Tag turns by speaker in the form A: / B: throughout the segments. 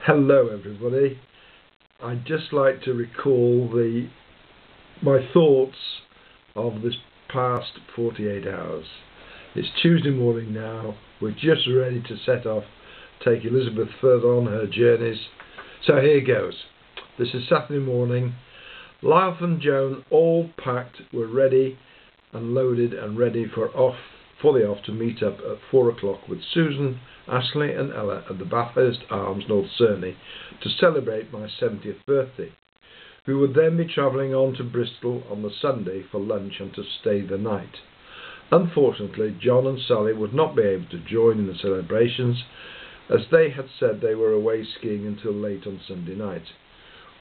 A: Hello everybody. I'd just like to recall my thoughts of this past 48 hours. It's Tuesday morning now. We're just ready to set off, take Elizabeth further on her journeys. So here goes. This is Saturday morning. Lyle and Joan all packed, were ready and loaded and ready fully off to meet up at 4 o'clock with Susan, Ashley and Ella at the Bathurst Arms, North Cerney, to celebrate my 70th birthday. We would then be travelling on to Bristol on the Sunday for lunch and to stay the night. Unfortunately, John and Sally would not be able to join in the celebrations, as they had said they were away skiing until late on Sunday night.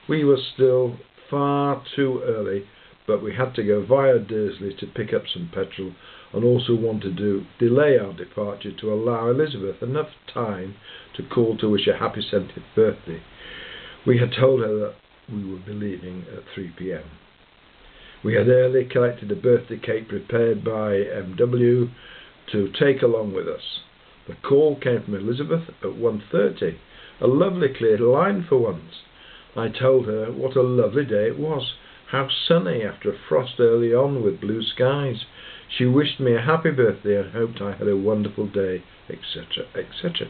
A: We were still far too early, but we had to go via Dursley to pick up some petrol, and also wanted to delay our departure to allow Elizabeth enough time to call to wish a happy 70th birthday. We had told her that we would be leaving at 3 p.m. We had early collected a birthday cake prepared by MW to take along with us. The call came from Elizabeth at 1:30, a lovely clear line for once. I told her what a lovely day it was, how sunny after a frost early on with blue skies. She wished me a happy birthday and hoped I had a wonderful day, etc., etc.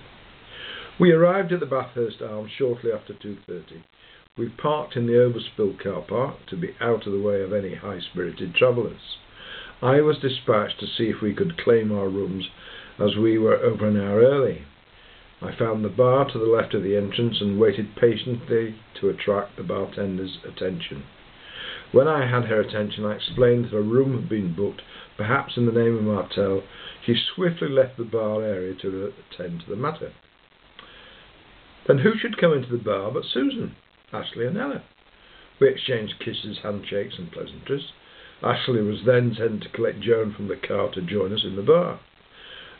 A: We arrived at the Bathurst Arms shortly after 2:30. We parked in the overspill car park to be out of the way of any high-spirited travellers. I was dispatched to see if we could claim our rooms, as we were over an hour early. I found the bar to the left of the entrance and waited patiently to attract the bartender's attention. When I had her attention, I explained that a room had been booked, perhaps in the name of Martel. She swiftly left the bar area to attend to the matter. Then who should come into the bar but Susan, Ashley and Ella? We exchanged kisses, handshakes and pleasantries. Ashley was then sent to collect Joan from the car to join us in the bar.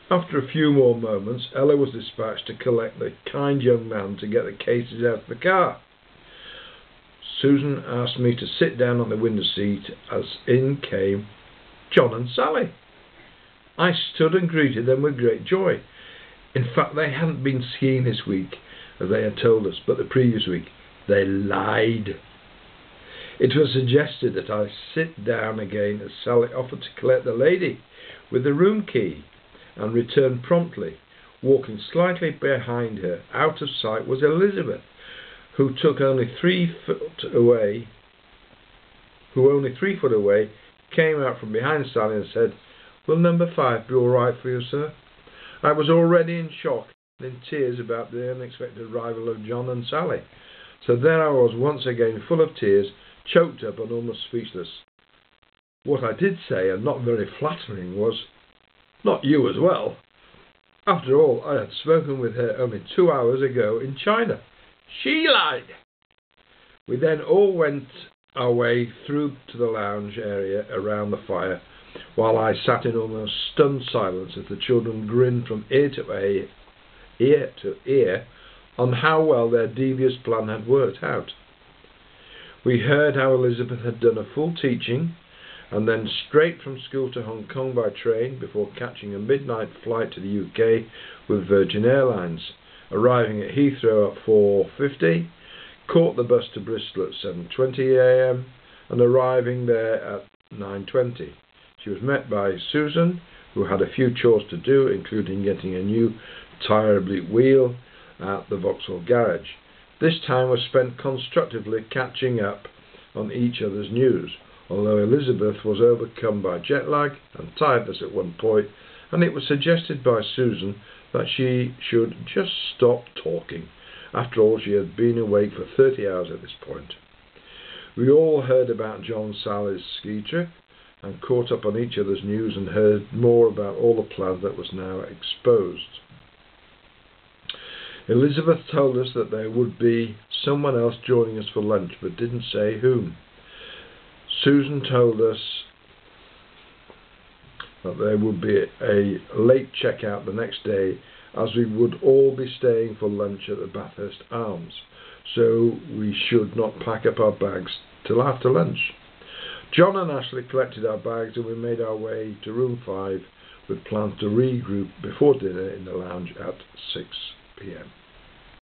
A: After a few more moments, Ella was dispatched to collect the kind young man to get the cases out of the car. Susan asked me to sit down on the window seat as in came John and Sally. I stood and greeted them with great joy. In fact, they hadn't been skiing this week, as they had told us, but the previous week. They lied. It was suggested that I sit down again as Sally offered to collect the lady with the room key and return promptly. Walking slightly behind her, out of sight, was Elizabeth, who only 3 foot away, came out from behind Sally and said, "Will number 5 be all right for you, sir?" I was already in shock and in tears about the unexpected arrival of John and Sally. So there I was once again, full of tears, choked up and almost speechless. What I did say, and not very flattering, was, "Not you as well." After all, I had spoken with her only 2 hours ago in China. She lied. We then all went our way through to the lounge area around the fire, while I sat in almost stunned silence as the children grinned from ear to ear on how well their devious plan had worked out. We heard how Elizabeth had done a full teaching and then straight from school to Hong Kong by train before catching a midnight flight to the UK with Virgin Airlines, arriving at Heathrow at 4:50, caught the bus to Bristol at 7:20 a.m. and arriving there at 9:20. She was met by Susan, who had a few chores to do, including getting a new tyre bleed wheel at the Vauxhall garage. This time was spent constructively catching up on each other's news, although Elizabeth was overcome by jet lag and tiredness at one point, and it was suggested by Susan that she should just stop talking. After all, she had been awake for 30 hours at this point. We all heard about John and Sally's ski trip and caught up on each other's news and heard more about all the plans that was now exposed. Elizabeth told us that there would be someone else joining us for lunch, but didn't say whom. Susan told us that there would be a late checkout the next day, as we would all be staying for lunch at the Bathurst Arms, so we should not pack up our bags till after lunch. John and Ashley collected our bags and we made our way to room 5 with plans to regroup before dinner in the lounge at 6 p.m.